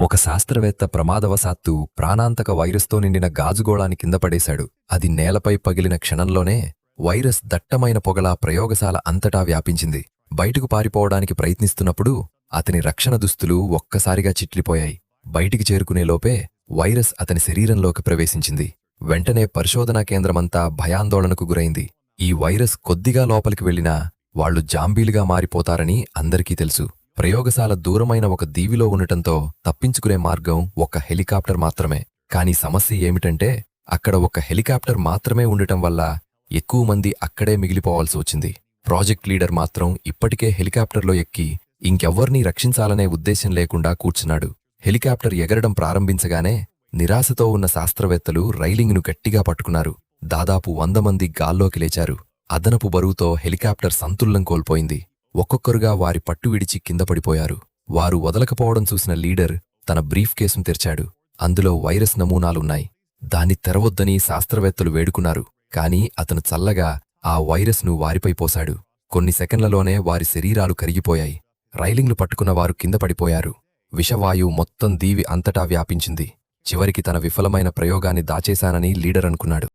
ఒక శాస్త్రవేత్త ప్రమాదవశాత్తు ప్రాణాంతక వైరస్తో నిండిన గాజుగోళాన్ని కింద పడేశాడు. అది నేలపై పగిలిన క్షణంలోనే వైరస్ దట్టమైన పొగలా ప్రయోగశాల అంతటా వ్యాపించింది. బయటకు పారిపోవడానికి ప్రయత్నిస్తున్నప్పుడు అతని రక్షణ దుస్తులు ఒక్కసారిగా చిట్లిపోయాయి. బయటికి చేరుకునేలోపే వైరస్ అతని శరీరంలోకి ప్రవేశించింది. వెంటనే పరిశోధనా కేంద్రమంతా భయాందోళనకు గురైంది. ఈ వైరస్ కొద్దిగా లోపలికి వెళ్లినా వాళ్లు జాంబీలుగా మారిపోతారని అందరికీ తెలుసు. ప్రయోగశాల దూరమైన ఒక దీవిలో ఉండటంతో తప్పించుకునే మార్గం ఒక హెలికాప్టర్ మాత్రమే. కాని సమస్య ఏమిటంటే అక్కడ ఒక హెలికాప్టర్ మాత్రమే ఉండటం వల్ల ఎక్కువ మంది అక్కడే మిగిలిపోవాల్సి వచ్చింది. ప్రాజెక్ట్ లీడర్ మాత్రం ఇప్పటికే హెలికాప్టర్లో ఎక్కి ఇంకెవ్వర్నీ రక్షించాలనే ఉద్దేశం లేకుండా కూర్చున్నాడు. హెలికాప్టర్ ఎగరడం ప్రారంభించగానే నిరాశతో ఉన్న శాస్త్రవేత్తలు రైలింగ్ను గట్టిగా పట్టుకున్నారు. దాదాపు 100 మంది గాల్లోకి లేచారు. అదనపు బరువుతో హెలికాప్టర్ సంతులనం కోల్పోయింది. ఒక్కొక్కరుగా వారి పట్టు విడిచి కింద పడిపోయారు. వారు వదలకపోవడం చూసిన లీడర్ తన బ్రీఫ్ కేసును తెరిచాడు. అందులో వైరస్ నమూనాలున్నాయి. దాన్ని తెరవొద్దని శాస్త్రవేత్తలు వేడుకున్నారు. కాని అతను చల్లగా ఆ వైరస్ను వారిపై పోశాడు. కొన్ని సెకండ్లలోనే వారి శరీరాలు కరిగిపోయాయి. రైలింగ్లు పట్టుకున్న వారు కింద పడిపోయారు. విషవాయువు మొత్తం దీవి అంతటా వ్యాపించింది. చివరికి తన విఫలమైన ప్రయోగాన్ని దాచేశానని లీడర్ అనుకున్నాడు.